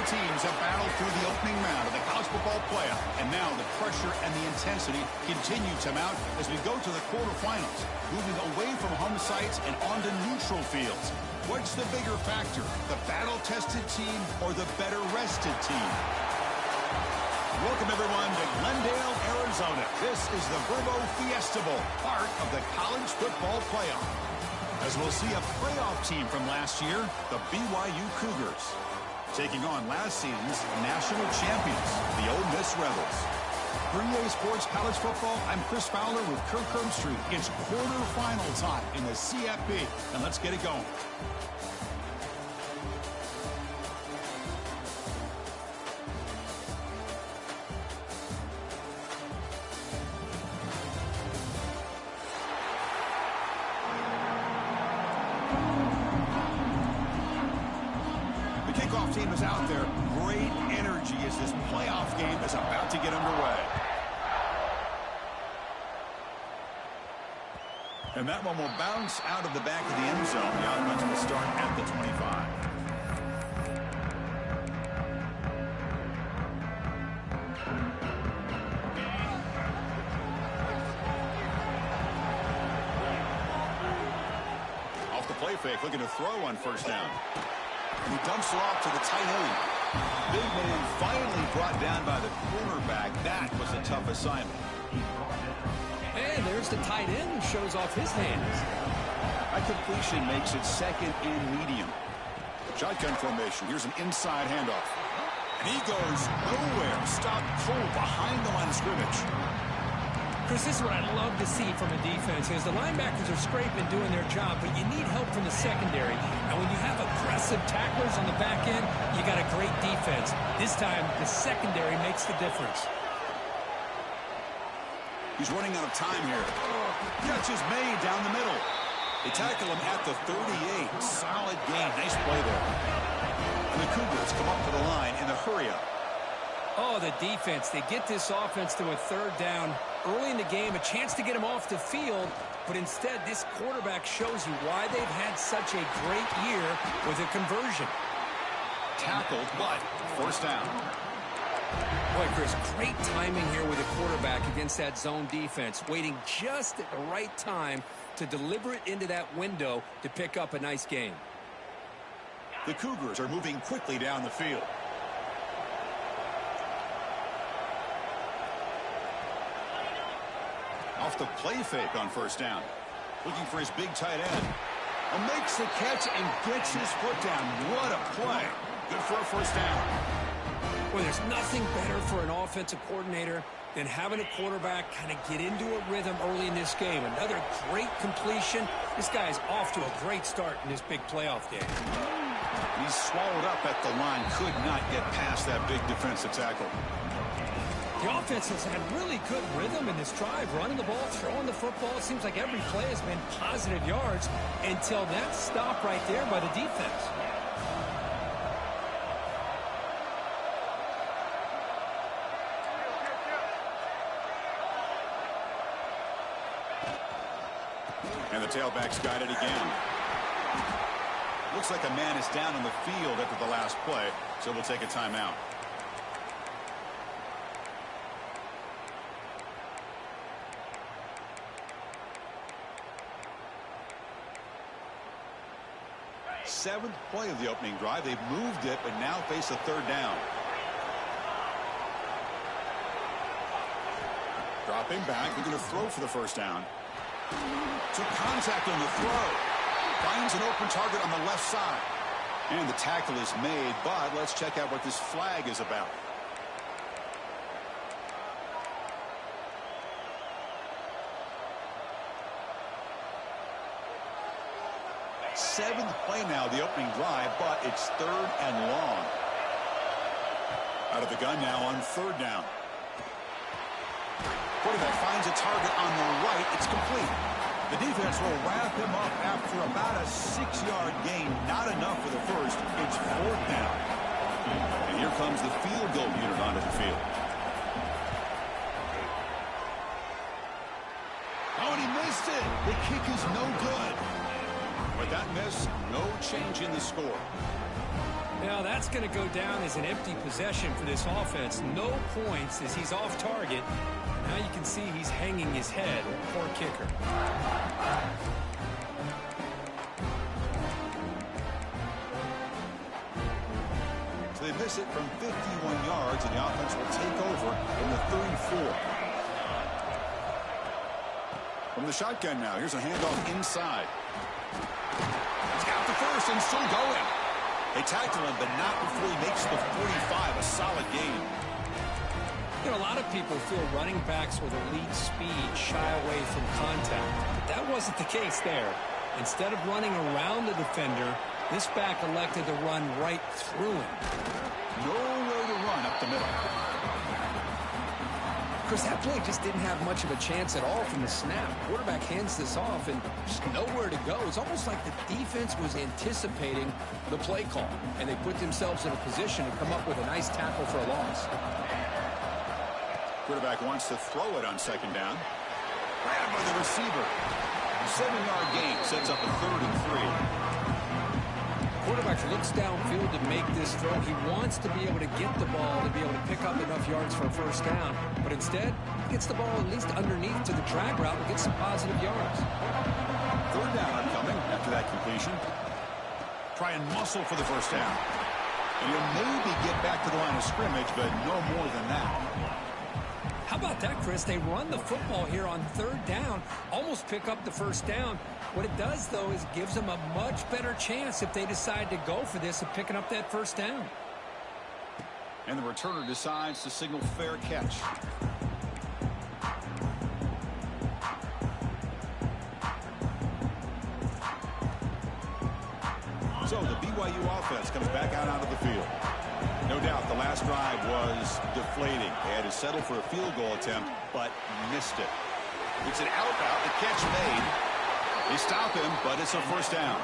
teams have battled through the opening round of the college football playoff, and now the pressure and the intensity continue to mount as we go to the quarterfinals, moving away from home sites and onto neutral fields. What's the bigger factor, the battle-tested team or the better-rested team? Welcome, everyone, to Glendale, Arizona. This is the Verbo Fiesta Bowl, part of the college football playoff. As we'll see a playoff team from last year, the BYU Cougars, taking on last season's national champions, the Ole Miss Rebels. For EA Sports College Football, I'm Chris Fowler with Kirk Herbstreit. It's quarterfinal time in the CFB, and let's get it going. Kickoff team is out there. Great energy as this playoff game is about to get underway. And that one will bounce out of the back of the end zone. The offense will start at the 25. Off the play fake, looking to throw on first down. And he dumps it off to the tight end. Big man finally brought down by the cornerback. That was a tough assignment. And there's the tight end who shows off his hands. That completion makes it second and medium. Shotgun formation. Here's an inside handoff. And he goes nowhere. Stop full behind the line of scrimmage. Chris, this is what I love to see from a defense is the linebackers are scraping doing their job, but you need help from the secondary. And when you have aggressive tacklers on the back end, you got a great defense. This time, the secondary makes the difference. He's running out of time here. Catch is made down the middle. They tackle him at the 38. Solid gain. Nice play there. And the Cougars come up to the line in a hurry-up. Oh, the defense. They get this offense to a third down early in the game, a chance to get him off the field, but instead this quarterback shows you why they've had such a great year with a conversion. Tackled, but first down. Boy, Chris, great timing here with a quarterback against that zone defense, waiting just at the right time to deliver it into that window to pick up a nice gain. The Cougars are moving quickly down the field. Off the play fake on first down. Looking for his big tight end. And makes the catch and gets his foot down. What a play. Good for a first down. Well, there's nothing better for an offensive coordinator than having a quarterback kind of get into a rhythm early in this game. Another great completion. This guy is off to a great start in this big playoff game. He's swallowed up at the line. Could not get past that big defensive tackle. The offense has had really good rhythm in this drive, running the ball, throwing the football. It seems like every play has been positive yards until that stop right there by the defense. And the tailback's got it again. Looks like a man is down on the field after the last play, so we'll take a timeout. Seventh play of the opening drive. They've moved it, but now face a third down. Dropping back. They're going to throw for the first down. Took contact on the throw. Finds an open target on the left side. And the tackle is made, but let's check out what this flag is about. Seventh play now, the opening drive, but it's third and long. Out of the gun now on third down. Quarterback finds a target on the right. It's complete. The defense will wrap him up after about a 6-yard gain. Not enough for the first. It's fourth down. And here comes the field goal unit onto the field. Oh, and he missed it. The kick is no good. With that miss, no change in the score. Now that's going to go down as an empty possession for this offense. No points as he's off target. Now you can see he's hanging his head. Poor kicker. So they miss it from 51 yards, and the offense will take over in the 34. From the shotgun now, here's a handoff inside. He's got the first and still going. They tackle him, but not before he makes the 45, a solid gain. You know, a lot of people feel running backs with elite speed shy away from contact. But that wasn't the case there. Instead of running around the defender, this back elected to run right through him. Nowhere to run up the middle. Chris, that play just didn't have much of a chance at all from the snap. Quarterback hands this off and just nowhere to go. It's almost like the defense was anticipating the play call, and they put themselves in a position to come up with a nice tackle for a loss. Quarterback wants to throw it on second down. Grabbed by the receiver. 7-yard gain sets up a 3rd and 3. Quarterback looks downfield to make this throw. He wants to be able to get the ball to be able to pick up enough yards for a first down. But instead, he gets the ball at least underneath to the drag route and gets some positive yards. 3rd down coming after that completion. Try and muscle for the first down. And he'll maybe get back to the line of scrimmage, but no more than that. How about that, Chris? They run the football here on 3rd down, almost pick up the first down. What it does, though, is gives them a much better chance if they decide to go for this of picking up that first down. And the returner decides to signal fair catch. So the BYU offense comes back out onto the field. No doubt the last drive was deflating. They had to settle for a field goal attempt, but missed it. It's an out route, the catch made. They stop him, but it's a first down.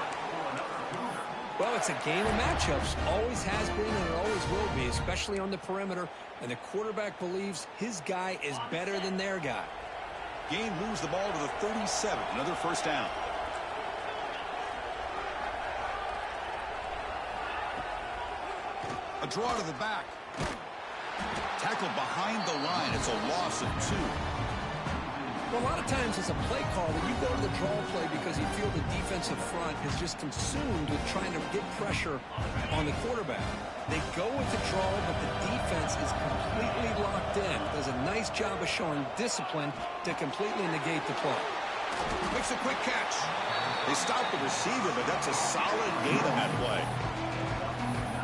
Well, it's a game of matchups. Always has been and it always will be, especially on the perimeter. And the quarterback believes his guy is better than their guy. Gain moves the ball to the 37. Another first down. A draw to the back. Tackled behind the line. It's a loss of 2. Well, a lot of times as a play call, when you go to the draw play because you feel the defensive front is just consumed with trying to get pressure on the quarterback. They go with the draw, but the defense is completely locked in. Does a nice job of showing discipline to completely negate the play. Makes a quick catch. They stop the receiver, but that's a solid gain on that play.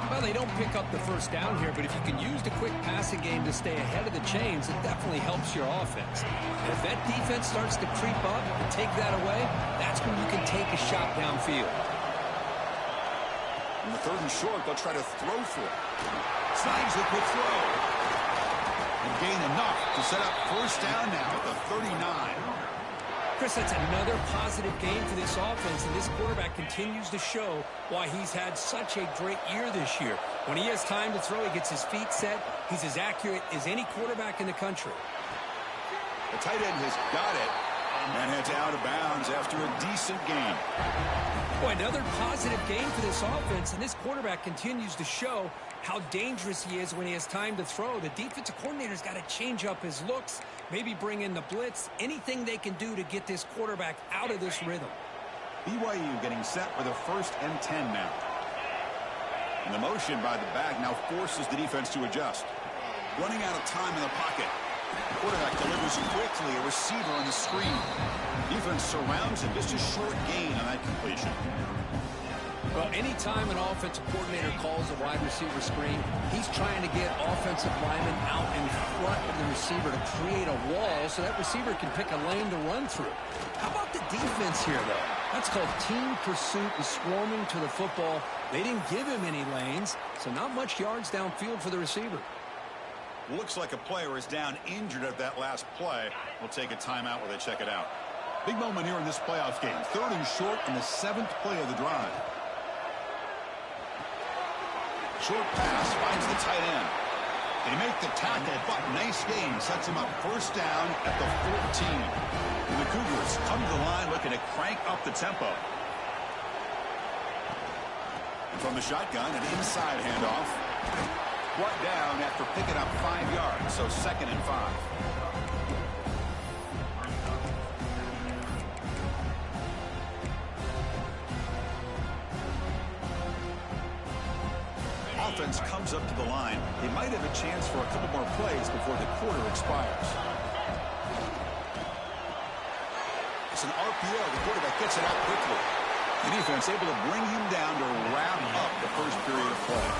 Well, they don't pick up the first down here, but if you can use the quick passing game to stay ahead of the chains, it definitely helps your offense. And if that defense starts to creep up and take that away, that's when you can take a shot downfield. In the 3rd and short, they'll try to throw for it. Snags the quick throw. And gain enough to set up first down now at the 39. Chris, that's another positive game for this offense, and this quarterback continues to show why he's had such a great year this year. When he has time to throw, he gets his feet set. He's as accurate as any quarterback in the country. The tight end has got it and heads out of bounds after a decent gain. Boy, another positive game for this offense, and this quarterback continues to show how dangerous he is when he has time to throw. The defensive coordinator's got to change up his looks, maybe bring in the blitz, anything they can do to get this quarterback out of this rhythm. BYU getting set for the 1st and 10 now. And the motion by the back now forces the defense to adjust. Running out of time in the pocket. Quarterback delivers quickly, a receiver on the screen. Defense surrounds him, just a short gain on that completion. Well, anytime an offensive coordinator calls a wide receiver screen, he's trying to get offensive linemen out in front of the receiver to create a wall so that receiver can pick a lane to run through. How about the defense here, though? That's called team pursuit and swarming to the football. They didn't give him any lanes, so not much yards downfield for the receiver. Looks like a player is down injured at that last play. We'll take a timeout while they check it out. Big moment here in this playoff game. 3rd and short in the 7th play of the drive. Short pass finds the tight end. They make the tackle, but nice gain. Sets him up first down at the 14. And the Cougars come to the line looking to crank up the tempo. And from the shotgun, an inside handoff. Brought down after picking up 5 yards, so 2nd and 5. Offense comes up to the line. They might have a chance for a couple more plays before the quarter expires. It's an RPO. The quarterback gets it out quickly. The defense able to bring him down to wrap up the first period of play.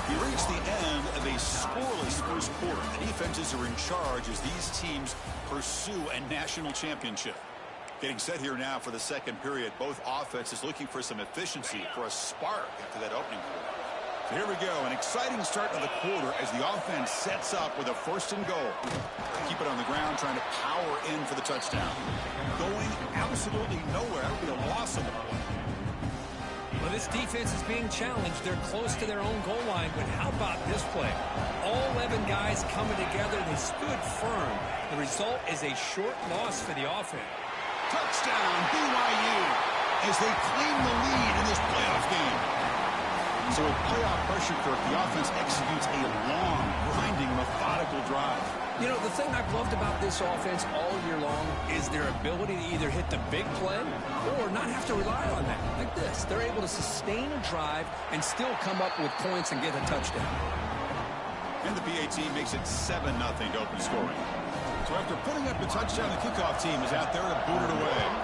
We reach the end of a scoreless first quarter. The defenses are in charge as these teams pursue a national championship. Getting set here now for the second period. Both offenses looking for some efficiency, for a spark after that opening quarter. So here we go, an exciting start to the quarter as the offense sets up with a 1st and goal. Keep it on the ground, trying to power in for the touchdown. Going absolutely nowhere. That would be a loss of the play. Well, this defense is being challenged. They're close to their own goal line, but how about this play? All 11 guys coming together. They stood firm. The result is a short loss for the offense. Touchdown, BYU, as they claim the lead in this playoff game. So with playoff pressure, Kirk, the offense executes a long, grinding, methodical drive. You know, the thing I've loved about this offense all year long is their ability to either hit the big play or not have to rely on that. Like this, they're able to sustain a drive and still come up with points and get a touchdown. And the PA team makes it 7-0 to open scoring. So after putting up the touchdown, the kickoff team is out there to boot it away.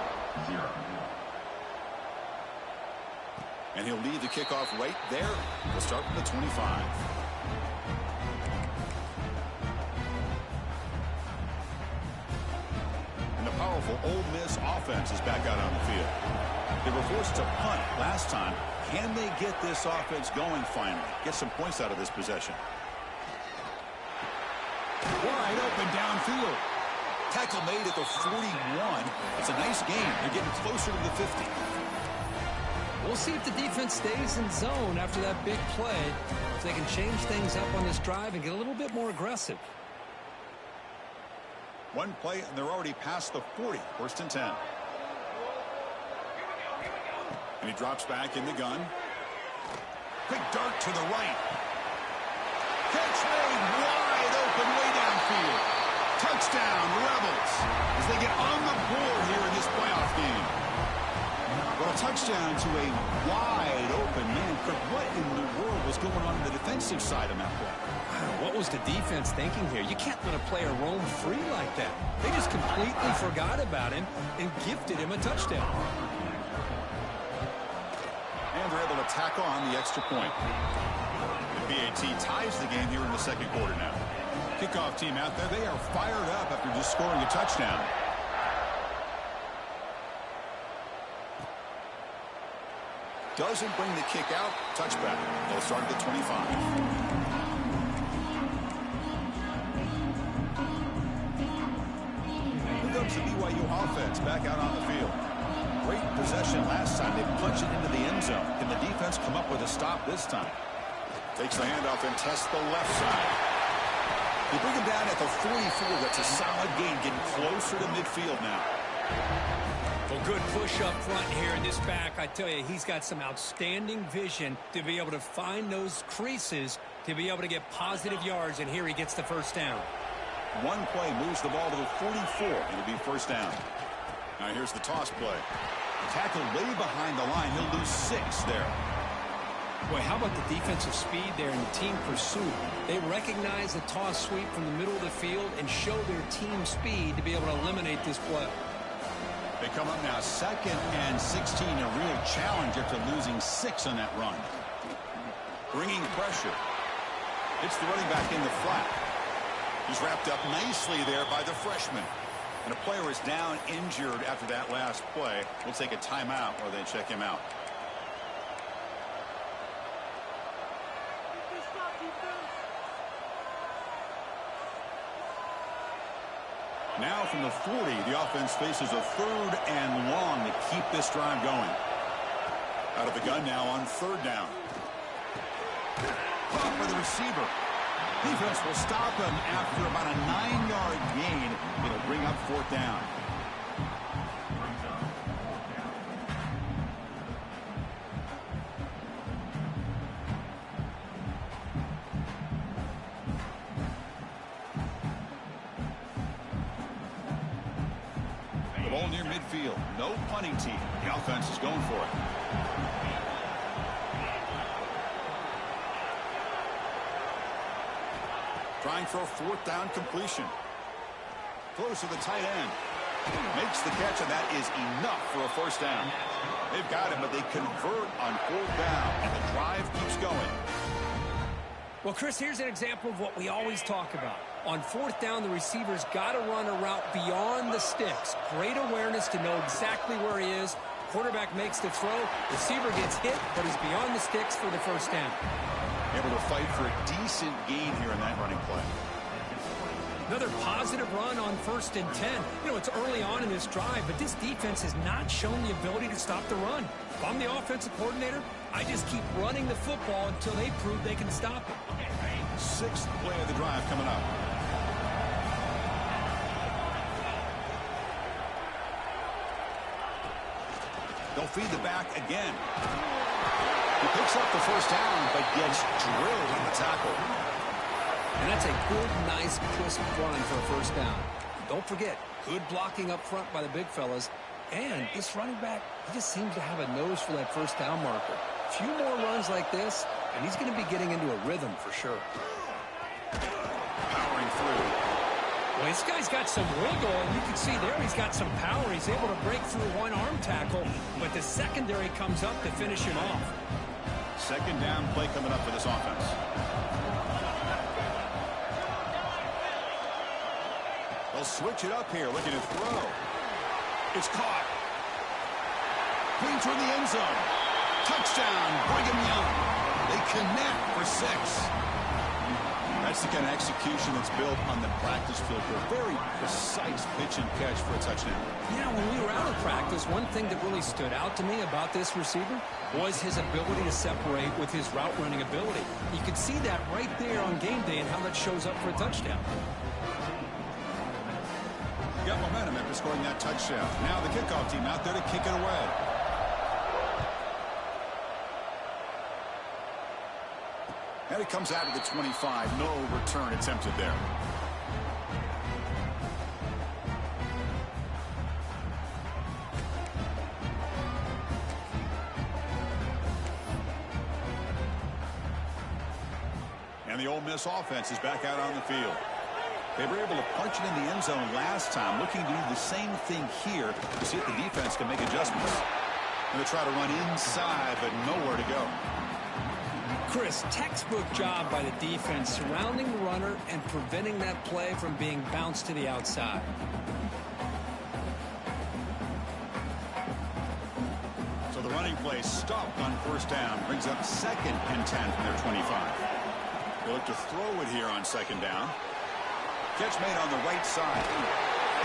And he'll lead the kickoff right there. We'll start from the 25. And the powerful Ole Miss offense is back out on the field. They were forced to punt last time. Can they get this offense going finally? Get some points out of this possession. Wide open downfield. Tackle made at the 41. It's a nice game. They're getting closer to the 50. We'll see if the defense stays in zone after that big play. If they can change things up on this drive and get a little bit more aggressive. One play, and they're already past the 40. 1st and 10. And he drops back in the gun. Quick dart to the right. Catch made wide open way downfield. Touchdown, Rebels, as they get on the board here in this playoff game. Well, a touchdown to a wide open man. What in the world was going on the defensive side of that play? Wow, what was the defense thinking here? You can't let a player roam free like that. They just completely forgot about him and gifted him a touchdown. And they're able to tack on the extra point. The BAT ties the game here in the second quarter now. Kickoff team out there, they are fired up after just scoring a touchdown. Doesn't bring the kick out. Touchback. They'll start at the 25. Here comes the BYU offense back out on the field. Great possession last time. They punch it into the end zone. Can the defense come up with a stop this time? Takes the handoff and tests the left side. They bring him down at the 44. That's a solid gain, getting closer to midfield now. Well, good push up front here in this back. I tell you, he's got some outstanding vision to be able to find those creases, to be able to get positive yards, and here he gets the first down. One play moves the ball to the 44. It'll be first down. Now here's the toss play. Tackle way behind the line. He'll lose 6 there. Boy, how about the defensive speed there in the team pursuit? They recognize the toss sweep from the middle of the field and show their team speed to be able to eliminate this play. They come up now 2nd and 16, a real challenge after losing 6 on that run. Bringing pressure. It's the running back in the flat. He's wrapped up nicely there by the freshman. And a player is down injured after that last play. We'll take a timeout or they check him out. Now from the 40, the offense faces a 3rd and long to keep this drive going. Out of the gun now on 3rd down. Caught by the receiver. Defense will stop him after about a 9-yard gain. It'll bring up 4th down. Ball near midfield. No punting team. The offense is going for it. Trying for a fourth down completion. Close to the tight end. Makes the catch, and that is enough for a first down. They've got it, but they convert on fourth down, and the drive keeps going. Well, Chris, here's an example of what we always talk about. On fourth down, the receiver's got to run a route beyond the sticks. Great awareness to know exactly where he is. Quarterback makes the throw. Receiver gets hit, but is beyond the sticks for the first down. Able to fight for a decent gain here in that running play. Another positive run on 1st and 10. You know, it's early on in this drive, but this defense has not shown the ability to stop the run. If I'm the offensive coordinator, I just keep running the football until they prove they can stop it. Sixth play of the drive coming up. They'll feed the back again. He picks up the first down, but gets drilled on the tackle. And that's a good, nice, crisp run for a first down. Don't forget, good blocking up front by the big fellas. And this running back, he just seems to have a nose for that first down marker. A few more runs like this, and he's going to be getting into a rhythm for sure. Powering through. Well, this guy's got some wiggle, and you can see there he's got some power. He's able to break through one arm tackle, but the secondary comes up to finish him off. Second down play coming up for this offense. They'll switch it up here, looking to throw. It's caught. Clean toward the end zone. Touchdown, Brigham Young. They connect for 6. That's the kind of execution that's built on the practice field for a very precise pitch and catch for a touchdown. Yeah, when we were out of practice, one thing that really stood out to me about this receiver was his ability to separate with his route running ability. You could see that right there on game day and how that shows up for a touchdown. Got momentum after scoring that touchdown. Now the kickoff team out there to kick it away. And it comes out of the 25. No return attempted there. And the Ole Miss offense is back out on the field. They were able to punch it in the end zone last time, looking to do the same thing here to see if the defense can make adjustments. Going to try to run inside, but nowhere to go. Chris, textbook job by the defense surrounding the runner and preventing that play from being bounced to the outside. So the running play stopped on first down, brings up 2nd and 10 from their 25. They look to throw it here on 2nd down. Catch made on the right side.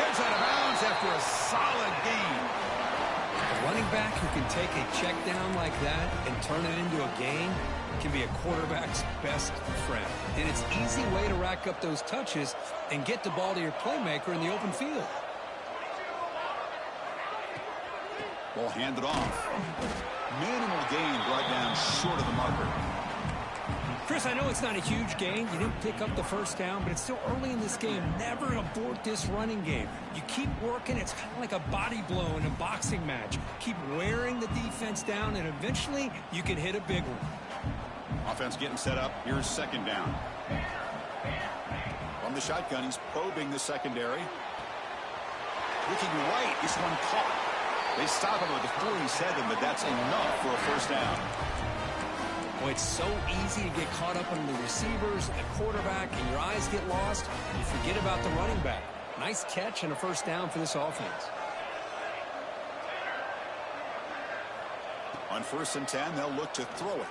Heads out of bounds after a solid gain. A running back who can take a check down like that and turn it into a gain can be a quarterback's best friend. And it's an easy way to rack up those touches and get the ball to your playmaker in the open field. Ball handed off. Minimal gain brought down short of the marker. Chris, I know it's not a huge gain. You didn't pick up the first down, but it's still early in this game. Never abort this running game. You keep working. It's kind of like a body blow in a boxing match. Keep wearing the defense down, and eventually you can hit a big one. Offense getting set up. Here's 2nd down. From the shotgun, he's probing the secondary. Looking right. This one caught. They stop him at the 47, but that's enough for a first down. Well, it's so easy to get caught up on the receivers and the quarterback, and your eyes get lost. You forget about the running back. Nice catch and a first down for this offense. On 1st and 10, they'll look to throw it.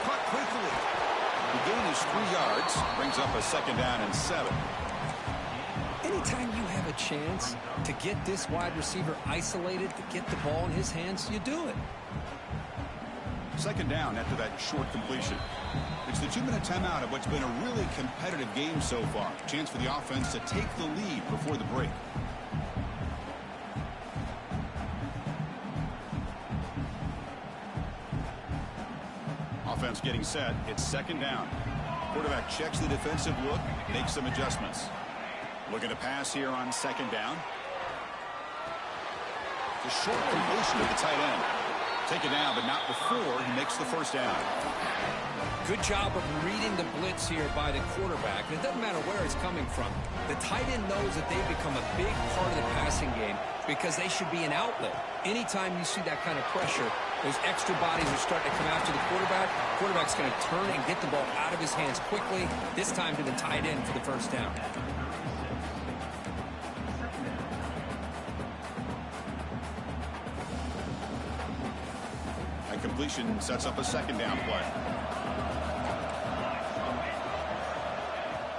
Caught quickly. The gain is 3 yards. Brings up a 2nd down and 7. Anytime you have a chance to get this wide receiver isolated, to get the ball in his hands, you do it. 2nd down after that short completion. It's the 2-minute timeout of what's been a really competitive game so far. Chance for the offense to take the lead before the break. Offense getting set. It's 2nd down. Quarterback checks the defensive look, makes some adjustments. Looking to pass here on 2nd down. The short completion to the tight end. Take it down, but not before he makes the first down. Good job of reading the blitz here by the quarterback. And it doesn't matter where it's coming from. The tight end knows that they've become a big part of the passing game because they should be an outlet. Anytime you see that kind of pressure, those extra bodies are starting to come after the quarterback. Quarterback's going to turn and get the ball out of his hands quickly, this time to the tight end for the first down. That completion sets up a second down play.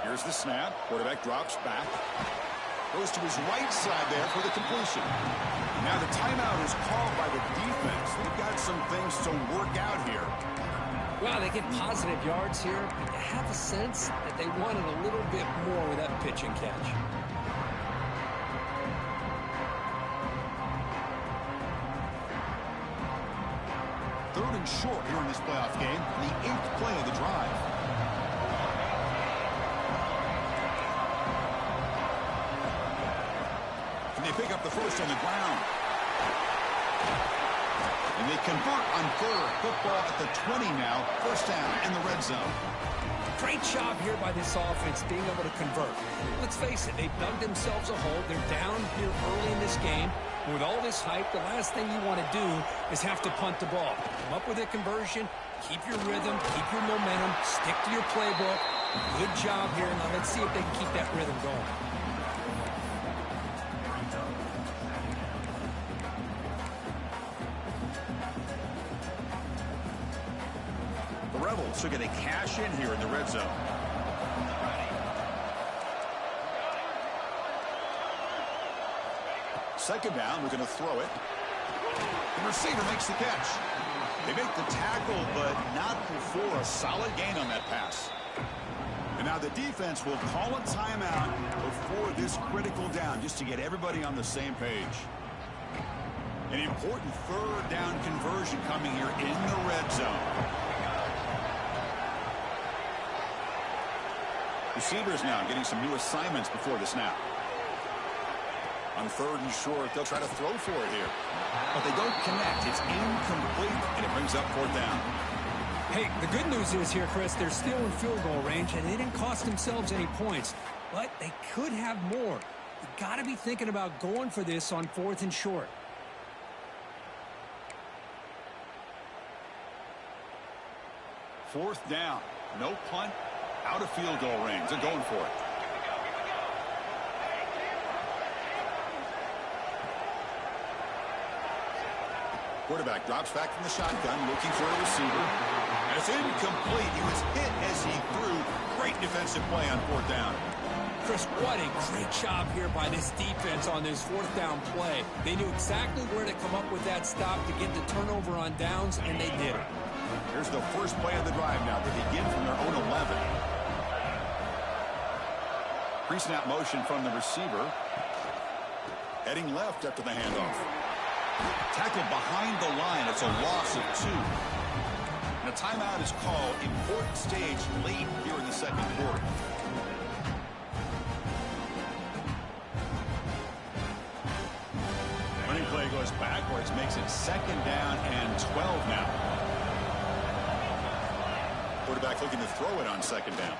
Here's the snap. Quarterback drops back. Goes to his right side there for the completion. Now the timeout is called by the defense. They've got some things to work out here. Well, they get positive yards here, but you have a sense that they wanted a little bit more with that pitch and catch. Third and short here in this playoff game. The 8th play of the drive. They pick up the first on the ground. And they convert on third. Football at the 20 now. First down in the red zone. Great job here by this offense being able to convert. Let's face it, they've dug themselves a hole. They're down here early in this game. With all this hype, the last thing you want to do is have to punt the ball. Come up with a conversion. Keep your rhythm. Keep your momentum. Stick to your playbook. Good job here. Now let's see if they can keep that rhythm going. So going to cash in here in the red zone. Second down, we're going to throw it. The receiver makes the catch. They make the tackle, but not before a solid gain on that pass. And now the defense will call a timeout before this critical down, just to get everybody on the same page. An important third down conversion coming here in the red zone. Receivers now getting some new assignments before the snap. On third and short, they'll try to throw for it here. But they don't connect. It's incomplete, and it brings up fourth down. Hey, the good news is here, Chris, they're still in field goal range, and they didn't cost themselves any points. But they could have more. You got to be thinking about going for this on fourth and short. Fourth down. No punt. Out of field goal range. They're going for it. Quarterback drops back from the shotgun, looking for a receiver. And it's incomplete. He was hit as he threw. Great defensive play on fourth down. Chris, what a great job here by this defense on this fourth down play. They knew exactly where to come up with that stop to get the turnover on downs, and they did it. Here's the first play of the drive now. They begin from their own 11. Pre-snap motion from the receiver. Heading left after the handoff. Tackled behind the line. It's a loss of 2. And a timeout is called. Important stage late here in the second quarter. Running play goes backwards. Makes it second down and 12 now. Quarterback looking to throw it on second down.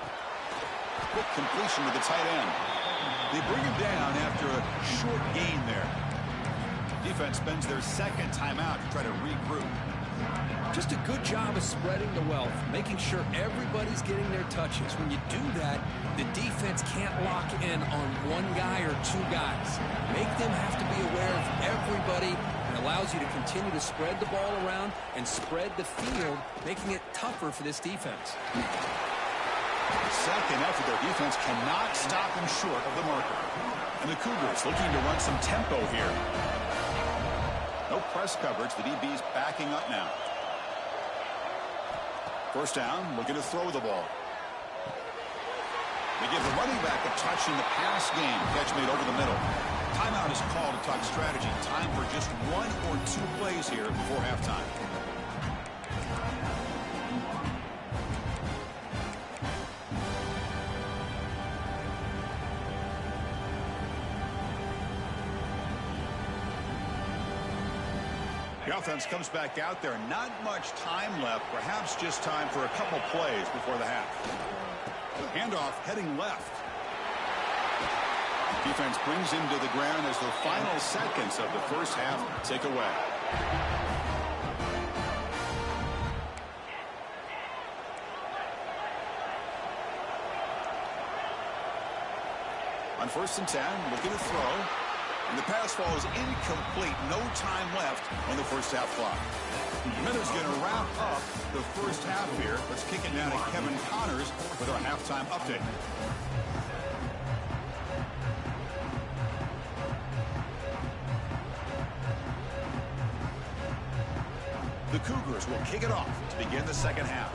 Quick completion to the tight end. They bring him down after a short gain there. Defense spends their second timeout to try to regroup. Just a good job of spreading the wealth, making sure everybody's getting their touches. When you do that, the defense can't lock in on one guy or two guys. Make them have to be aware of everybody. It allows you to continue to spread the ball around and spread the field, making it tougher for this defense. Second effort, their defense cannot stop him short of the marker. And the Cougars looking to run some tempo here. No press coverage. The DB's backing up now. First down, looking to throw the ball. They give the running back a touch in the pass game. Catch made over the middle. Timeout is called to talk strategy. Time for just 1 or 2 plays here before halftime. The offense comes back out there. Not much time left. Perhaps just time for a couple plays before the half. Handoff heading left. Defense brings him to the ground as the final seconds of the first half tick away. On 1st and 10, looking to throw. And the pass falls incomplete. No time left on the first half clock. Miller's going to wrap up the first half here. Let's kick it down to Kevin Connors with our halftime update. The Cougars will kick it off to begin the second half.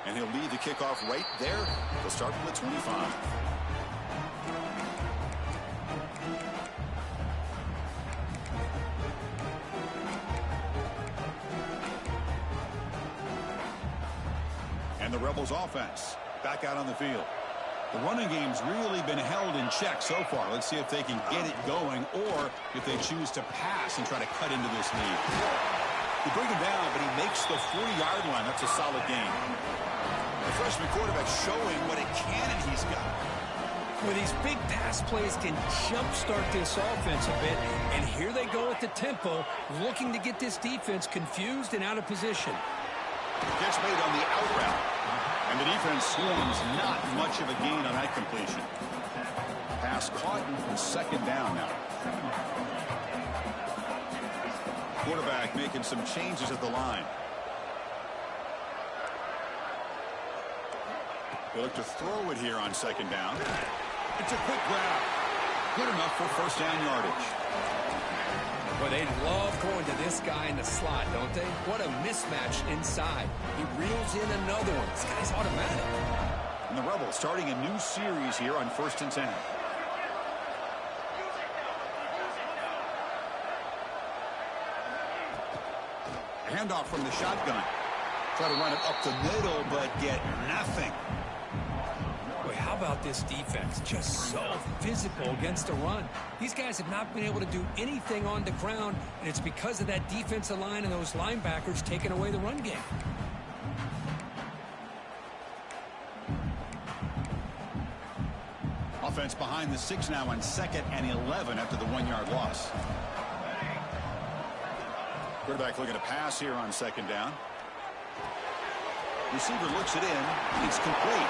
And he'll lead the kickoff right there. He'll start from the 25. And the Rebels offense back out on the field. The running game's really been held in check so far. Let's see if they can get it going or if they choose to pass and try to cut into this lead. They bring him down, but he makes the 40-yard line. That's a solid gain. The freshman quarterback showing what a cannon he's got. Well, these big pass plays can jumpstart this offense a bit, and here they go at the tempo, looking to get this defense confused and out of position. Gets made on the out route, and the defense swarms. Not much of a gain on that completion. Pass caught and second down now. Quarterback making some changes at the line. They look to throw it here on second down. It's a quick grab. Good enough for first down yardage. Well, they love going to this guy in the slot, don't they? What a mismatch inside. He reels in another one. This guy's automatic. And the Rebels starting a new series here on 1st and 10. Handoff from the shotgun. Try to run it up the middle, but get nothing. Boy, how about this defense? Just so physical against the run. These guys have not been able to do anything on the ground, and it's because of that defensive line and those linebackers taking away the run game. Offense behind the 6 now on 2nd and 11 after the 1-yard loss. Quarterback looking to pass here on 2nd down. Receiver looks it in. It's complete.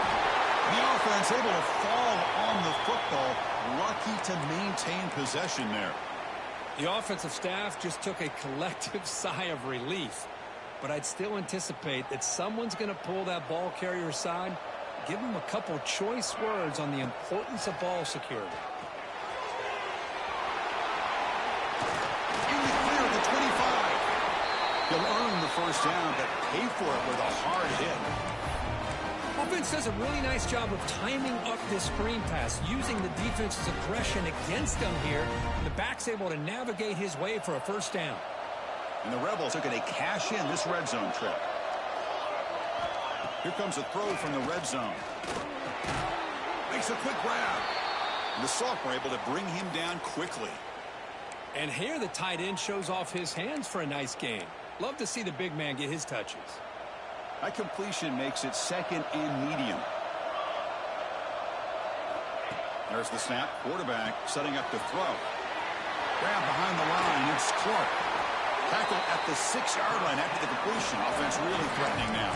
The offense able to fall on the football. Lucky to maintain possession there. The offensive staff just took a collective sigh of relief. But I'd still anticipate that someone's going to pull that ball carrier aside. Give him a couple choice words on the importance of ball security. In the clear of the 25. He'll earn the first down, but pay for it with a hard hit. Offense does a really nice job of timing up this screen pass, using the defense's aggression against them here. And the back's able to navigate his way for a first down. And the Rebels are going to cash in this red zone trip. Here comes a throw from the red zone. Makes a quick grab. And the sophomore able to bring him down quickly. And here the tight end shows off his hands for a nice gain. Love to see the big man get his touches. That completion makes it 2nd and medium. There's the snap. Quarterback setting up to throw. Grab behind the line. It's Clark. Tackle at the 6-yard line after the completion. Offense really threatening now.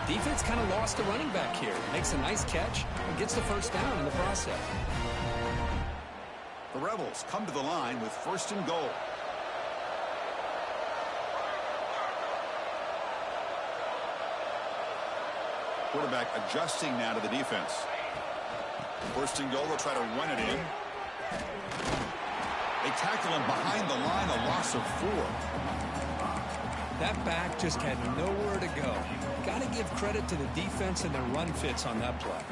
Defense kind of lost the running back here. Makes a nice catch and gets the first down in the process. The Rebels come to the line with 1st and goal. Quarterback adjusting now to the defense. 1st and goal, they'll try to run it in. They tackle him behind the line, a loss of 4. That back just had nowhere to go. Got to give credit to the defense and their run fits on that play.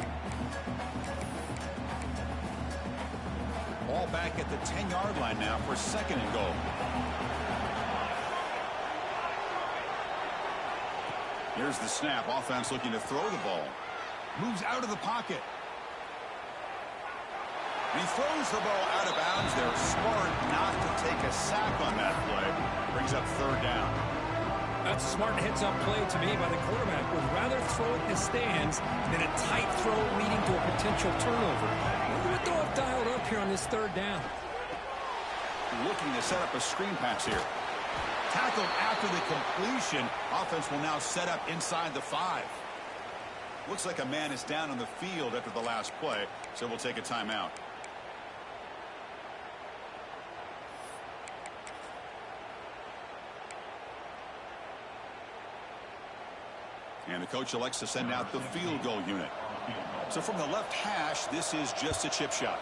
Ball back at the 10-yard line now for 2nd and goal. Here's the snap. Offense looking to throw the ball. Moves out of the pocket. And he throws the ball out of bounds. They're smart not to take a sack on that play. Brings up third down. That's a smart heads-up play to me by the quarterback. Would rather throw it in the stands than a tight throw leading to a potential turnover. Wonder what they'll have dialed up here on this third down. Looking to set up a screen pass here. Tackled after the completion. Offense will now set up inside the 5. Looks like a man is down on the field after the last play, so we'll take a timeout. And the coach elects to send out the field goal unit. So from the left hash, this is just a chip shot.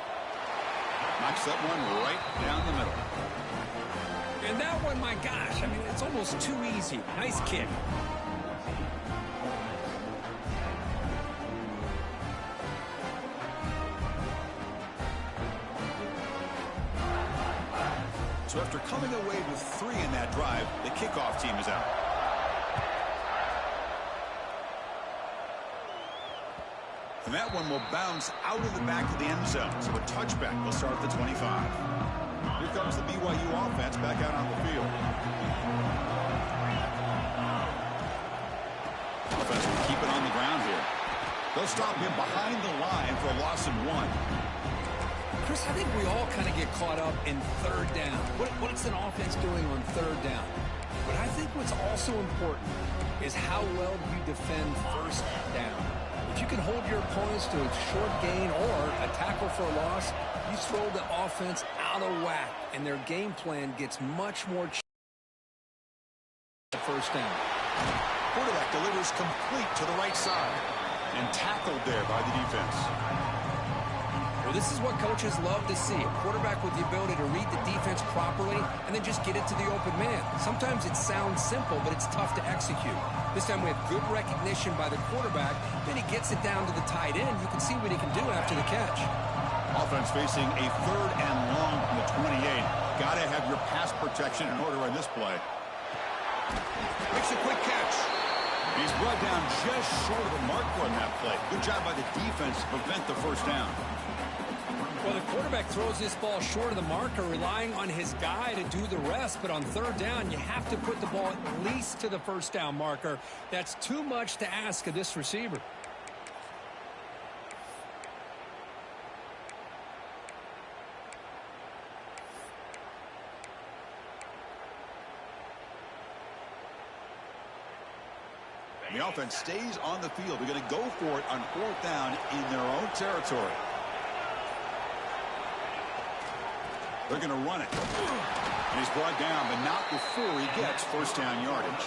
Knocks that one right down the middle. And that one, my gosh, I mean, it's almost too easy. Nice kick. So after coming away with 3 in that drive, the kickoff team is out. And that one will bounce out of the back of the end zone. So a touchback will start at the 25. Here comes the BYU offense back out on the field. Offense will keep it on the ground here. They'll stop him behind the line for a loss of 1. Chris, I think we all kind of get caught up in third down. What's an offense doing on third down? But I think what's also important is how well you defend first down. If you can hold your opponents to a short gain or a tackle for a loss, you throw the offense out of whack, and their game plan gets much more first down. Quarterback delivers complete to the right side and tackled there by the defense. Well, this is what coaches love to see. A quarterback with the ability to read the defense properly and then just get it to the open man. Sometimes it sounds simple, but it's tough to execute. This time we have good recognition by the quarterback. Then he gets it down to the tight end. You can see what he can do after the catch. Offense facing a 3rd and long from the 28. Got to have your pass protection in order on this play. Makes a quick catch. He's brought down just short of the marker on that play. Good job by the defense to prevent the first down. Well, the quarterback throws this ball short of the marker, relying on his guy to do the rest. But on third down, you have to put the ball at least to the first down marker. That's too much to ask of this receiver. The offense stays on the field. They're going to go for it on 4th down in their own territory. They're going to run it. And he's brought down, but not before he gets first down yardage.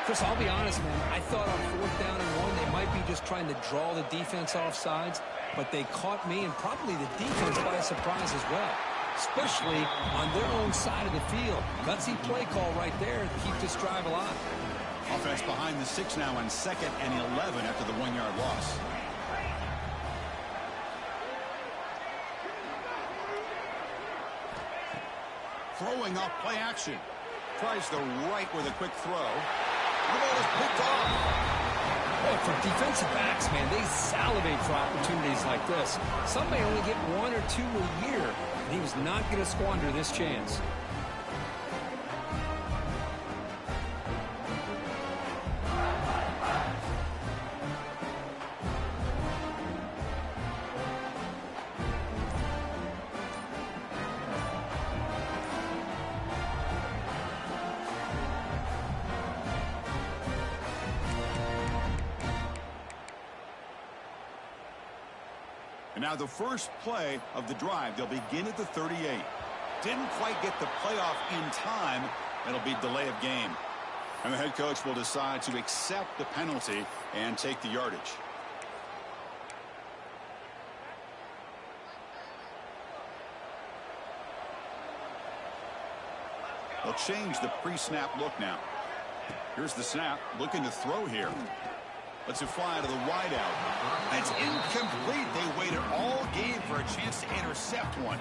Chris, I'll be honest, man. I thought on 4th down and 1, they might be just trying to draw the defense off sides, but they caught me and probably the defense by surprise as well, especially on their own side of the field. Gutsy play call right there to keep this drive alive. Offense behind the 6 now on 2nd and 11 after the 1-yard loss. Throwing off play action. Tries the right with a quick throw. The ball is picked off. Well, for defensive backs, man, they salivate for opportunities like this. Some may only get 1 or 2 a year, and he was not going to squander this chance. And now the first play of the drive, they'll begin at the 38. Didn't quite get the playoff in time. It'll be delay of game. And the head coach will decide to accept the penalty and take the yardage. They'll change the pre-snap look now. Here's the snap, looking to throw here. Lets it fly to the wideout. It's incomplete. They waited all game for a chance to intercept one.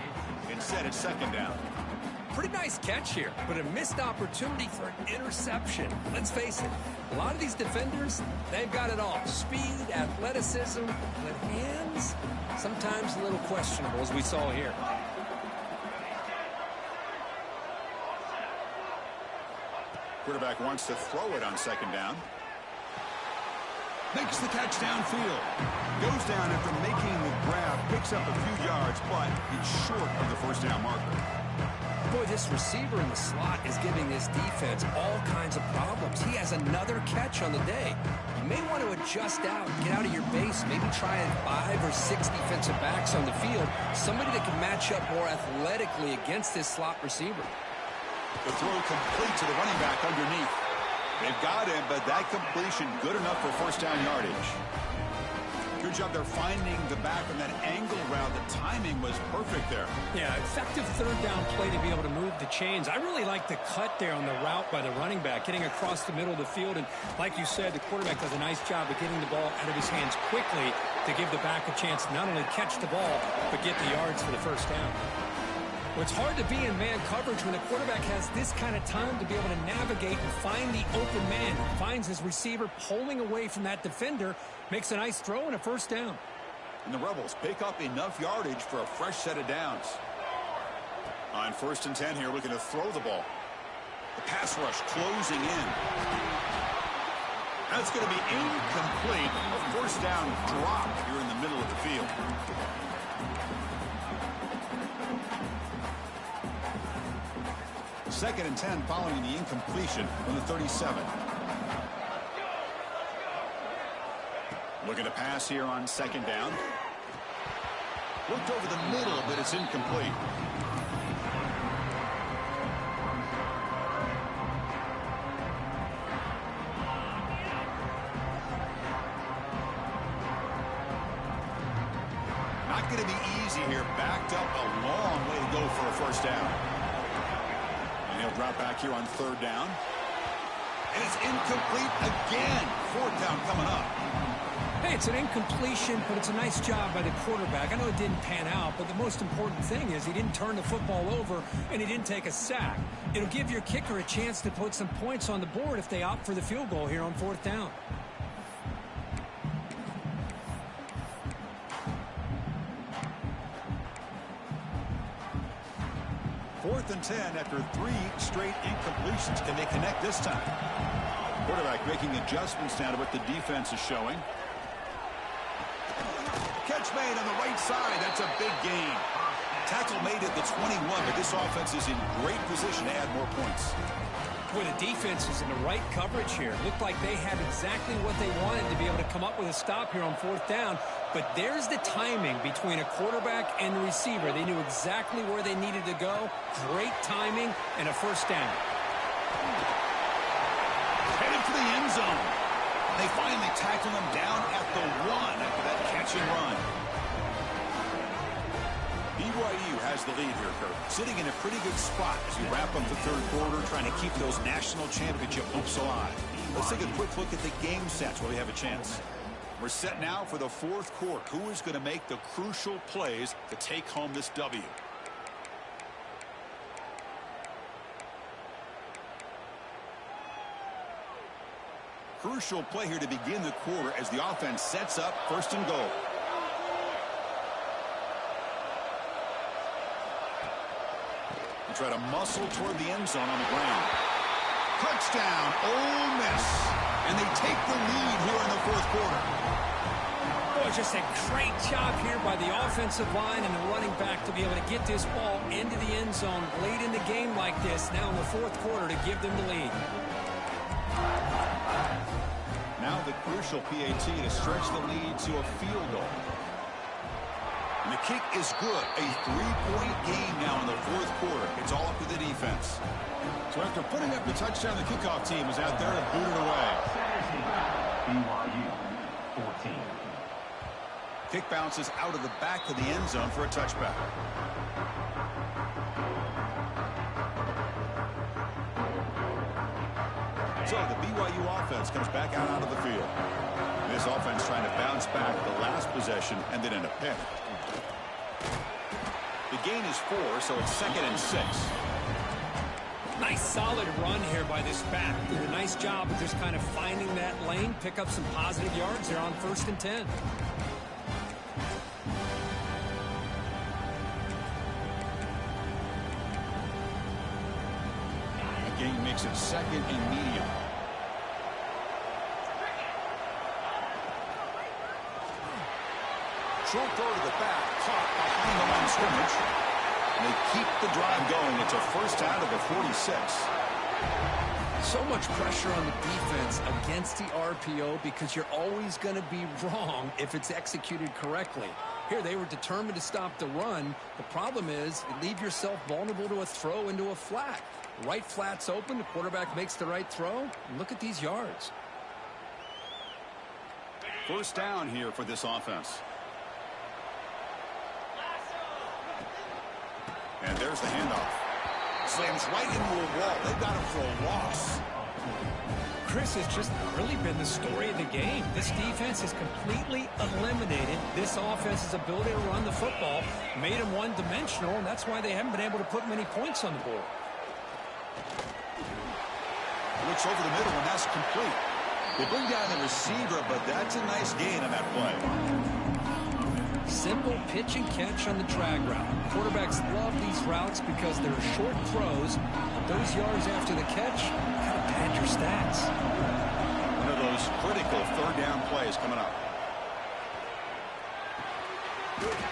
Instead, it's 2nd down. pretty nice catch here, but a missed opportunity for an interception. Let's face it, a lot of these defenders, they've got it all. Speed, athleticism, but hands, sometimes a little questionable, as we saw here. Quarterback wants to throw it on second down. Makes the catch downfield. Goes down after making the grab. Picks up a few yards, but it's short of the first down marker. Boy, this receiver in the slot is giving this defense all kinds of problems. He has another catch on the day. You may want to adjust out, get out of your base, maybe try 5 or 6 defensive backs on the field. Somebody that can match up more athletically against this slot receiver. The throw complete to the running back underneath. They've got him, but that completion good enough for first down yardage. Good job there finding the back on that angle route. The timing was perfect there. Yeah, effective third down play to be able to move the chains. I really like the cut there on the route by the running back, getting across the middle of the field. And like you said, the quarterback does a nice job of getting the ball out of his hands quickly to give the back a chance to not only catch the ball, but get the yards for the first down. Well, it's hard to be in man coverage when the quarterback has this kind of time to be able to navigate and find the open man. He finds his receiver pulling away from that defender, makes a nice throw and a first down. And the Rebels pick up enough yardage for a fresh set of downs. On 1st and 10 here, looking to throw the ball. The pass rush closing in. That's going to be incomplete. A first down drop here in the middle of the field. Second and 10 following the incompletion from the 37. Looking to pass here on second down. Looked over the middle, but it's incomplete. Not going to be easy here. Backed up a long way to go for a first down. He'll drop back here on third down. And it's incomplete again. Fourth down coming up. Hey, it's an incompletion, but it's a nice job by the quarterback. I know it didn't pan out, but the most important thing is he didn't turn the football over and he didn't take a sack. It'll give your kicker a chance to put some points on the board if they opt for the field goal here on fourth down. Fourth and 10 after 3 straight incompletions. Can they connect this time? Quarterback making adjustments now to what the defense is showing. Catch made on the right side. That's a big gain. Tackle made at the 21, but this offense is in great position to add more points. Boy, the defense is in the right coverage here. Looked like they had exactly what they wanted to be able to come up with a stop here on fourth down. But there's the timing between a quarterback and the receiver. They knew exactly where they needed to go. Great timing and a first down. Headed for the end zone. They finally tackle him down at the 1 after that catch and run. BYU has the lead here, Kurt. Sitting in a pretty good spot as you wrap up the third quarter, trying to keep those national championship hopes alive. Let's take a quick look at the game stats while we have a chance. We're set now for the fourth quarter. Who is going to make the crucial plays to take home this W? Crucial play here to begin the quarter as the offense sets up first and goal. They try to muscle toward the end zone on the ground. Touchdown, Ole Miss. And they take the lead here in the fourth quarter. Boy, just a great job here by the offensive line and the running back to be able to get this ball into the end zone late in the game like this, now in the fourth quarter, to give them the lead. Now the crucial PAT to stretch the lead to a field goal. And the kick is good. A 3-point game now in the fourth quarter. It's all up to the defense. So after putting up the touchdown, the kickoff team is out there to boot it away. BYU 14. Kick bounces out of the back of the end zone for a touchback. So the BYU offense comes back out onto the field. This offense trying to bounce back the last possession and then in a pick. The gain is 4, so it's 2nd and 6. solid run here by this back. Did a nice job of just kind of finding that lane, pick up some positive yards there on 1st and 10. The game makes it 2nd and medium. Short throw to the back, caught behind the line of scrimmage. And they keep the drive going. It's a 1st down to the 46. So much pressure on the defense against the RPO because you're always going to be wrong if it's executed correctly. Here, they were determined to stop the run. The problem is you leave yourself vulnerable to a throw into a flat. Right flat's open. The quarterback makes the right throw. And look at these yards. 1st down here for this offense. And there's the handoff. Slams right into a wall. They've got him for a loss. Chris, has just really been the story of the game. This defense has completely eliminated this offense's ability to run the football, made them one-dimensional, and that's why they haven't been able to put many points on the board. Looks over the middle, and that's complete. They bring down the receiver, but that's a nice gain on that play. Simple pitch and catch on the drag route. Quarterbacks love these routes because they're short throws. Those yards after the catch kind of pad your stats. One of those critical 3rd down plays coming up.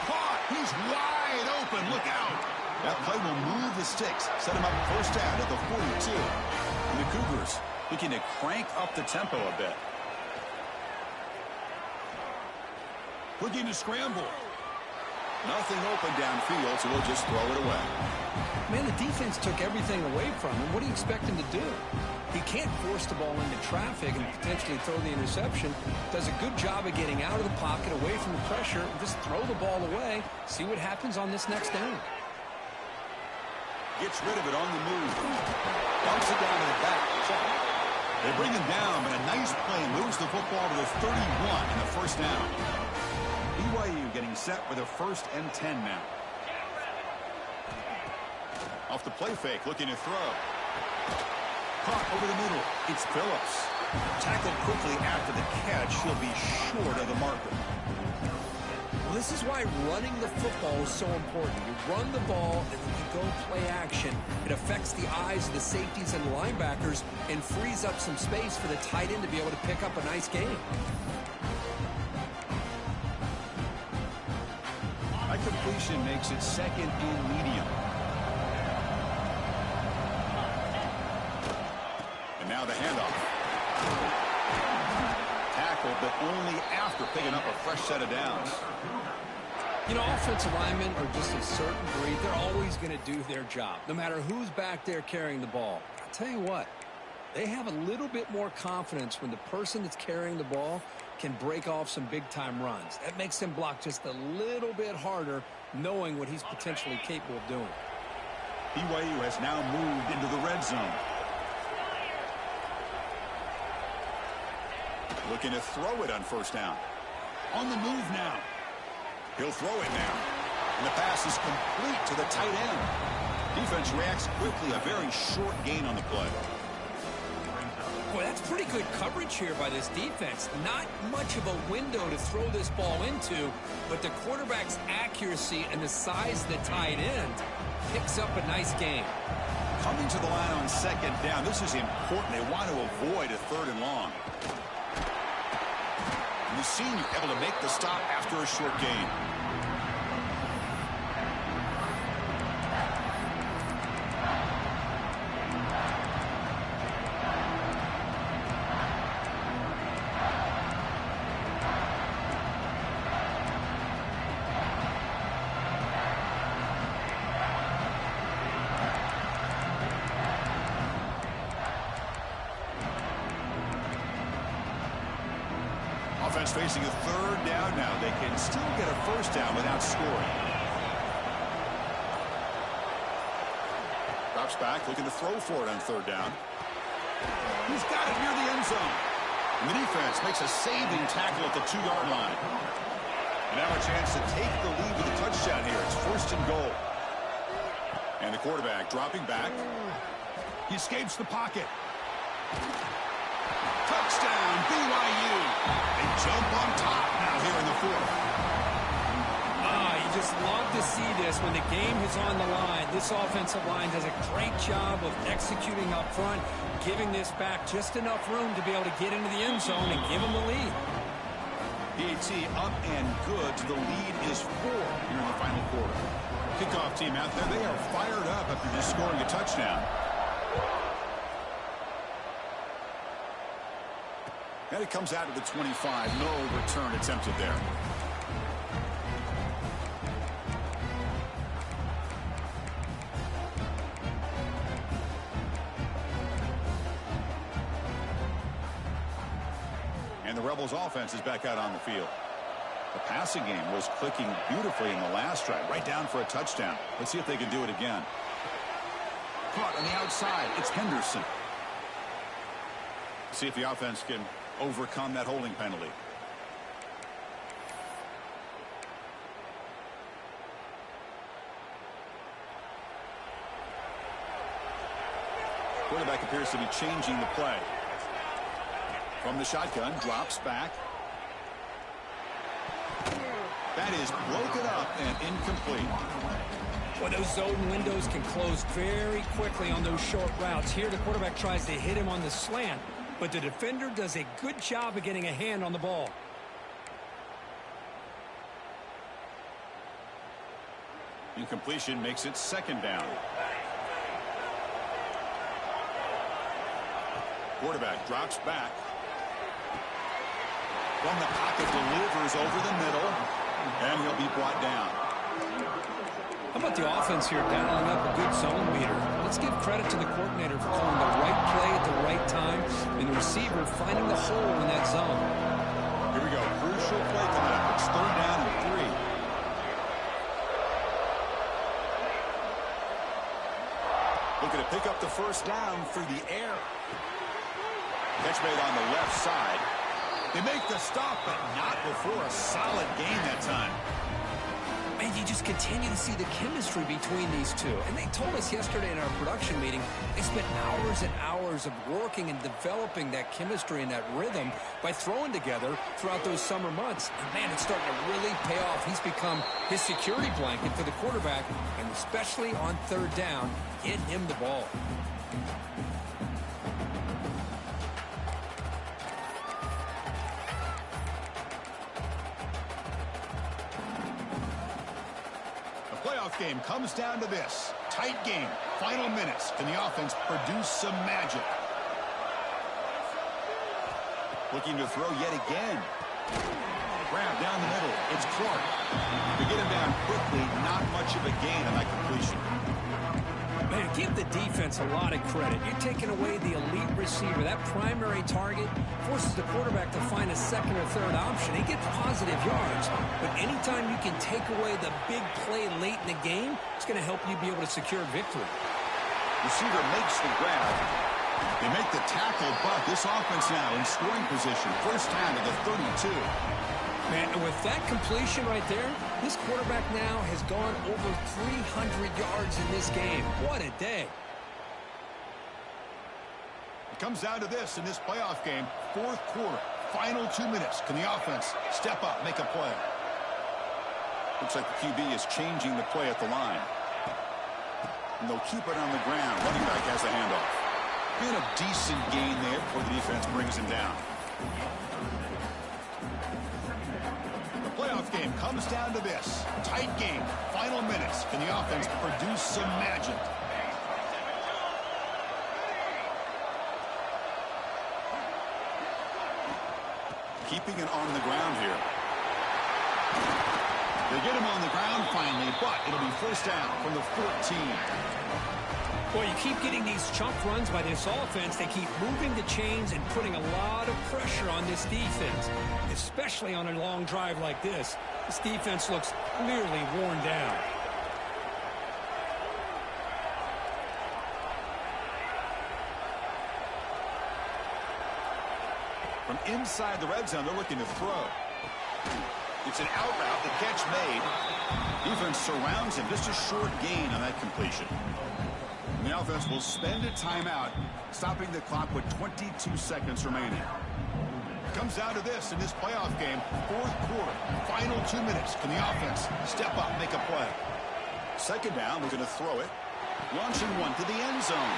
Caught! He's wide open. Look out! That play will move the sticks. Set him up 1st down at the 42. And the Cougars looking to crank up the tempo a bit. Looking to scramble. Nothing open downfield, so we'll just throw it away. Man, the defense took everything away from him. What do you expect him to do? He can't force the ball into traffic and potentially throw the interception. Does a good job of getting out of the pocket, away from the pressure, and just throw the ball away. See what happens on this next down. Gets rid of it on the move. Dumps it down to the back. They bring him down, but a nice play moves the football to the 31 in the 1st down. BYU getting set with a 1st and 10 now. Off the play fake, looking to throw. Caught over the middle. It's Phillips. Tackled quickly after the catch. He'll be short of the marker. Well, this is why running the football is so important. You run the ball, and then you go play action. It affects the eyes of the safeties and linebackers and frees up some space for the tight end to be able to pick up a nice game. High completion makes it 2nd and medium. And now the handoff. Tackled, but only after picking up a fresh set of downs. You know, offensive linemen are just a certain breed. They're always going to do their job, no matter who's back there carrying the ball. I'll tell you what, they have a little bit more confidence when the person that's carrying the ball can break off some big-time runs. That makes him block just a little bit harder, knowing what he's potentially capable of doing. BYU has now moved into the red zone. Looking to throw it on 1st down. On the move now. He'll throw it now. And the pass is complete to the tight end. Defense reacts quickly. A very short gain on the play. Boy, that's pretty good coverage here by this defense. Not much of a window to throw this ball into, but the quarterback's accuracy and the size of the tight end picks up a nice game. Coming to the line on 2nd down. This is important. They want to avoid a 3rd and long. And the senior able to make the stop after a short gain. Offense facing a 3rd down now. They can still get a 1st down without scoring. Drops back, looking to throw for it on 3rd down. He's got it near the end zone. And the defense makes a saving tackle at the 2-yard line. And now a chance to take the lead with a touchdown here. It's 1st and goal. And the quarterback dropping back. He escapes the pocket. Touchdown, BYU. They jump on top now here in the fourth. You just love to see this when the game is on the line. This offensive line does a great job of executing up front, giving this back just enough room to be able to get into the end zone and give them the lead. PAT up and good. The lead is 4 here in the final quarter. Kickoff team out there. They are fired up after just scoring a touchdown. And it comes out of the 25. No return attempted there. And the Rebels offense is back out on the field. The passing game was clicking beautifully in the last drive, right down for a touchdown. Let's see if they can do it again. Caught on the outside. It's Henderson. See if the offense can overcome that holding penalty. Quarterback appears to be changing the play. From the shotgun, drops back. That is broken up and incomplete. Well, those zone windows can close very quickly on those short routes. Here, the quarterback tries to hit him on the slant, but the defender does a good job of getting a hand on the ball. Incompletion makes it second down. Quarterback drops back. From the pocket, delivers over the middle, and he'll be brought down. How about the offense here dialing up a good zone beater? Let's give credit to the coordinator for calling the right play at the right time and the receiver finding the hole in that zone. Here we go. Crucial play coming up. It's third down and 3. Looking to pick up the first down through the air. Catch made on the left side. They make the stop, but not before a solid gain that time. And you just continue to see the chemistry between these two. And they told us yesterday in our production meeting, they spent hours and hours of working and developing that chemistry and that rhythm by throwing together throughout those summer months. And man, it's starting to really pay off. He's become his security blanket for the quarterback, and especially on third down, get him the ball. Game comes down to this. Tight game. Final minutes. Can the offense produce some magic? Looking to throw yet again. Grab down the middle. It's Clark. They get him down quickly. Not much of a gain on that completion. Man, give the defense a lot of credit. You're taking away the elite receiver. That primary target forces the quarterback to find a second or third option. He gets positive yards, but anytime you can take away the big play late in the game, it's going to help you be able to secure victory. Receiver makes the grab. They make the tackle, but this offense now in scoring position. First down to the 32. Man, and with that completion right there, this quarterback now has gone over 300 yards in this game. What a day. It comes down to this in this playoff game. Fourth quarter, final 2 minutes. Can the offense step up, make a play? Looks like the QB is changing the play at the line. And they'll keep it on the ground. Running back has a handoff. And a decent gain there before the defense brings him down. Playoff game comes down to this. Tight game. Final minutes. Can the offense produce some magic? Keeping it on the ground here. They get him on the ground finally, but it'll be first down from the 14. Well, you keep getting these chunk runs by this offense. They keep moving the chains and putting a lot of pressure on this defense, especially on a long drive like this. This defense looks clearly worn down. From inside the red zone, they're looking to throw. It's an out route, the catch made. Defense surrounds him. Just a short gain on that completion. And the offense will spend a timeout, stopping the clock with 22 seconds remaining. Comes down to this in this playoff game, fourth quarter, final 2 minutes. Can the offense step up, make a play? Second down, we're going to throw it. Launching one to the end zone.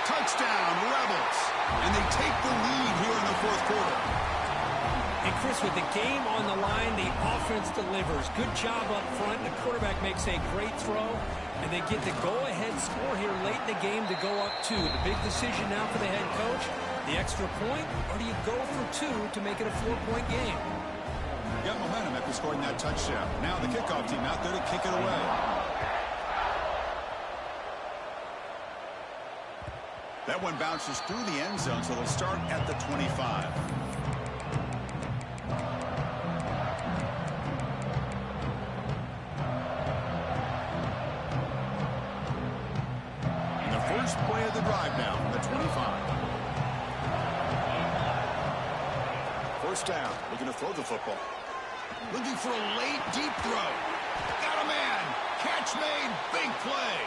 Touchdown, Rebels. And they take the lead here in the fourth quarter. And Chris, with the game on the line, the offense delivers. Good job up front. The quarterback makes a great throw, and they get the go-ahead score here late in the game to go up 2. The big decision now for the head coach, the extra point, or do you go for 2 to make it a 4-point game? Got momentum after scoring that touchdown. Now the kickoff team out there to kick it away. That one bounces through the end zone, so they'll start at the 25. And the first play of the drive now from the 25. First down, looking to throw the football. Looking for a late, deep throw. Got a man. Catch made. Big play.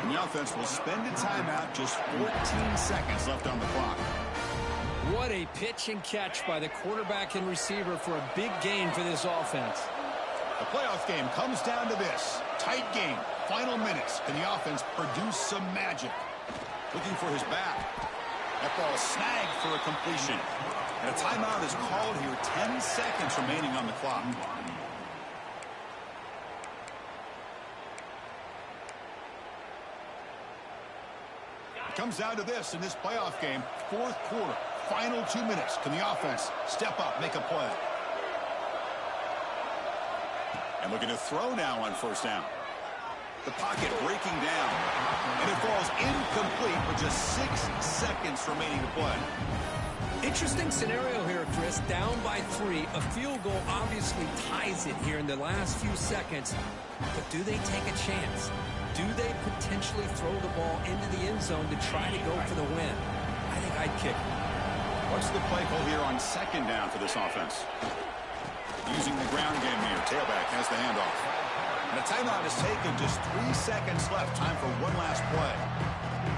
And the offense will spend a timeout. Just 14 seconds left on the clock. What a pitch and catch by the quarterback and receiver for a big gain for this offense. The playoff game comes down to this. Tight game. Final minutes. Can the offense produce some magic? Looking for his back. That ball snagged for a completion. And a timeout is called here. 10 seconds remaining on the clock. It comes down to this in this playoff game. Fourth quarter. Final 2 minutes. Can the offense step up, make a play? And looking to throw now on first down. The pocket breaking down. And it falls incomplete with just 6 seconds remaining to play. Interesting scenario here, Chris. Down by 3. A field goal obviously ties it here in the last few seconds. But do they take a chance? Do they potentially throw the ball into the end zone to try to go for the win? I think I'd kick it. What's the play call here on second down for this offense? Using the ground game here. Tailback has the handoff. And a timeout is taken. Just 3 seconds left. Time for one last play.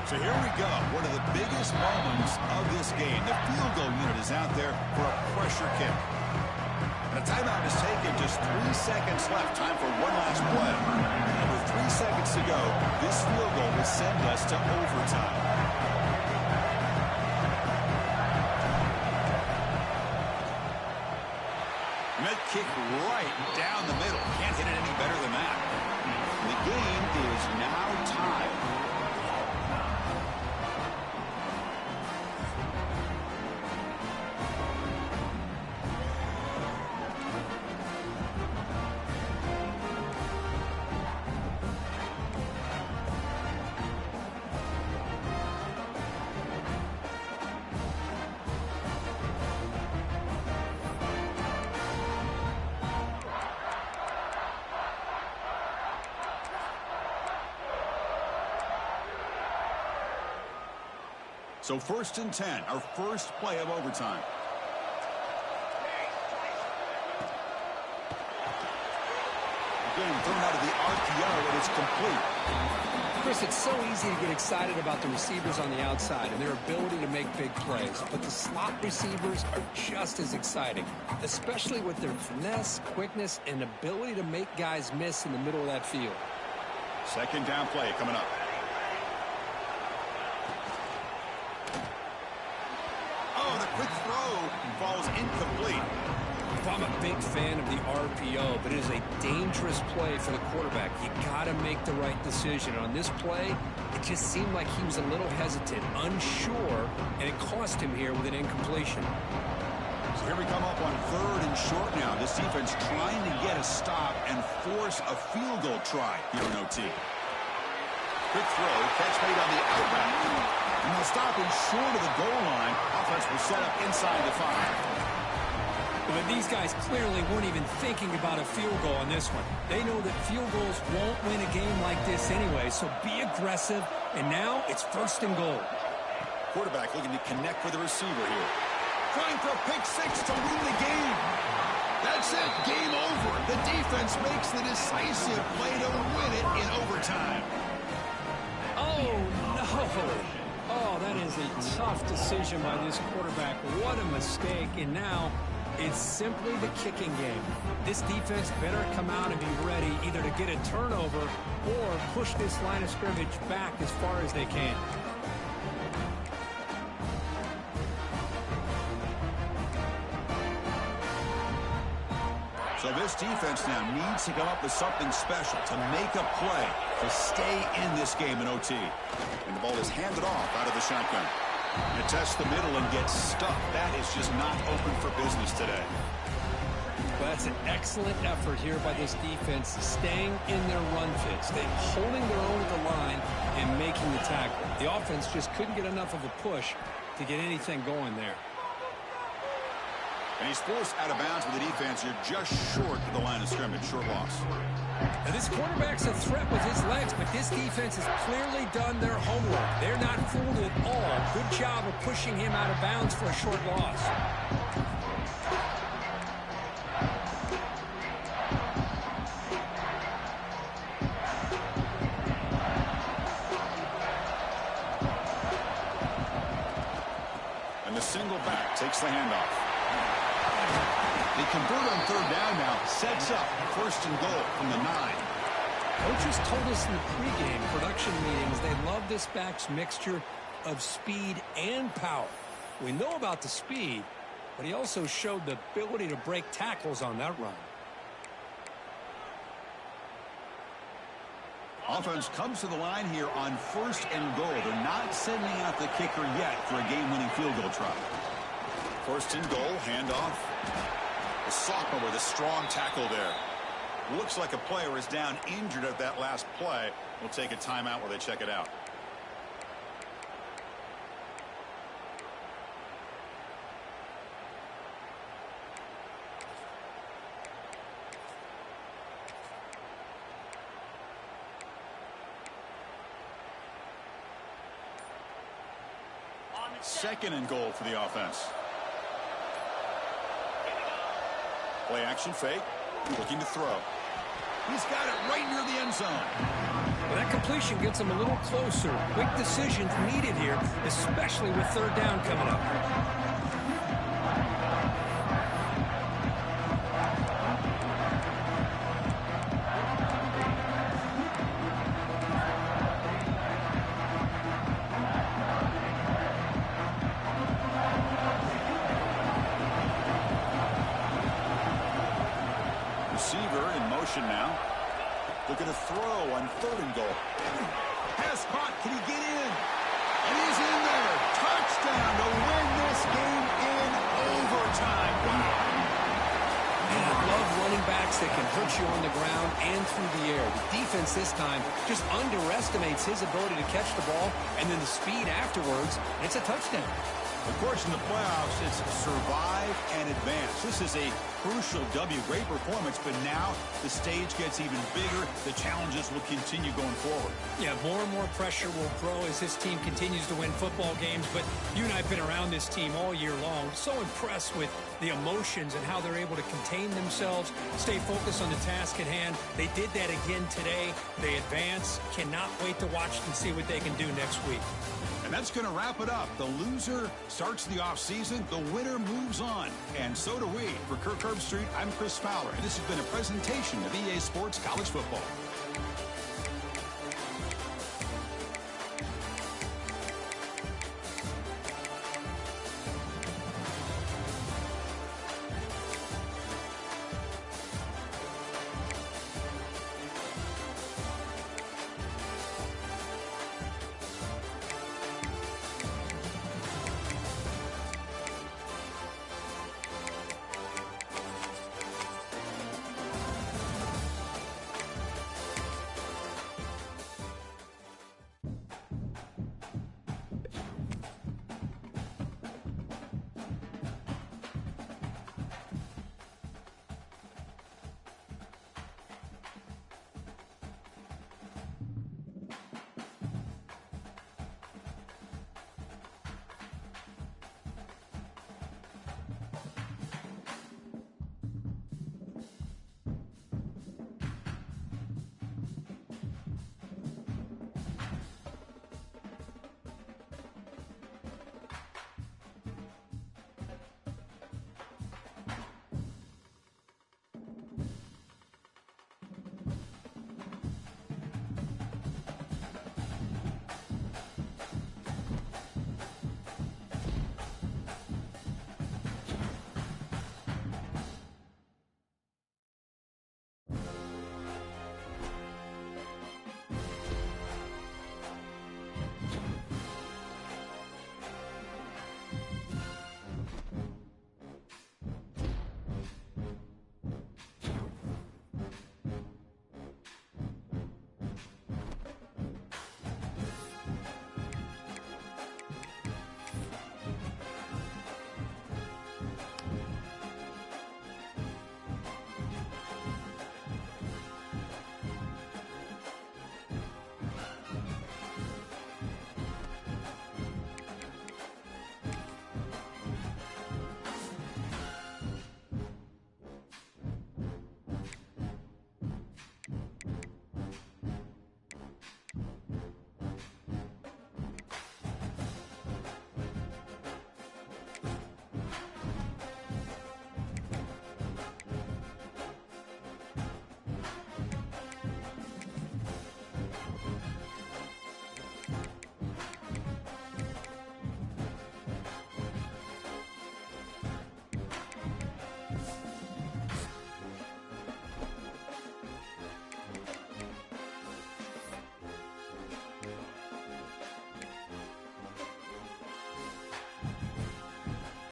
So here we go. One of the biggest moments of this game. The field goal unit is out there for a pressure kick. And a timeout is taken. Just 3 seconds left. Time for one last play. And with 3 seconds to go, this field goal will send us to overtime. And that kick right down the middle. Can't hit it any better than that. And the game is now tied. So 1st and 10, our first play of overtime. Again, thrown out of the RPO, and it's complete. Chris, it's so easy to get excited about the receivers on the outside and their ability to make big plays. But the slot receivers are just as exciting, especially with their finesse, quickness, and ability to make guys miss in the middle of that field. Second down play coming up. Quick throw falls incomplete. I'm a big fan of the RPO, but it is a dangerous play for the quarterback. You got to make the right decision. On this play, it just seemed like he was a little hesitant, unsure, and it cost him here with an incompletion. So here we come up on 3rd and short now. This defense trying to get a stop and force a field goal try here in OT. Quick throw, catch made on the out route. And they'll stop him short of the goal line. Offense will set up inside the 5. But these guys clearly weren't even thinking about a field goal on this one. They know that field goals won't win a game like this anyway, so be aggressive. And now it's 1st and goal. Quarterback looking to connect with the receiver here. Trying for a pick 6 to win the game. That's it. Game over. The defense makes the decisive play to win it in overtime. Oh, Oh, no. Oh, that is a tough decision by this quarterback. What a mistake. And now it's simply the kicking game. This defense better come out and be ready either to get a turnover or push this line of scrimmage back as far as they can. So this defense now needs to come up with something special to make a play to stay in this game in OT. And the ball is handed off out of the shotgun. You test the middle and get stuck. That is just not open for business today. Well, that's an excellent effort here by this defense, staying in their run fits. They're holding their own at the line and making the tackle. The offense just couldn't get enough of a push to get anything going there. And he's forced out of bounds with the defense. You're just short of the line of scrimmage. Short loss. Now, this quarterback's a threat with his legs, but this defense has clearly done their homework. They're not fooled at all. Good job of pushing him out of bounds for a short loss. And the single back takes the handoff. They convert on third down now. Sets up first and goal from the 9. Coaches told us in the pregame production meetings they love this back's mixture of speed and power. We know about the speed, but he also showed the ability to break tackles on that run. Offense comes to the line here on first and goal. They're not sending out the kicker yet for a game-winning field goal try. First and goal, handoff. The sophomore with a strong tackle there. Looks like a player is down injured at that last play. We'll take a timeout while they check it out. Second and goal for the offense. Play action fake. Looking to throw. He's got it right near the end zone. Well, that completion gets him a little closer. Quick decisions needed here, especially with third down coming up. Receiver in motion now. Looking to throw on third and goal. Pass caught. Can he get in? And he's in there. Touchdown to win this game in overtime. Wow. And I love running backs that can hurt you on the ground and through the air. The defense this time just underestimates his ability to catch the ball, and then the speed afterwards. It's a touchdown. Of course, in the playoffs, it's survive and advance. This is a crucial W. Great performance, but now the stage gets even bigger. The challenges will continue going forward. Yeah, more and more pressure will grow as this team continues to win football games. But you and I have been around this team all year long. So impressed with the emotions and how they're able to contain themselves, stay focused on the task at hand. They did that again today. They advance. Cannot wait to watch and see what they can do next week. And that's going to wrap it up. The loser starts the offseason. The winner moves on. And so do we. For Kirk Herbstreit, I'm Chris Fowler. And this has been a presentation of EA Sports College Football.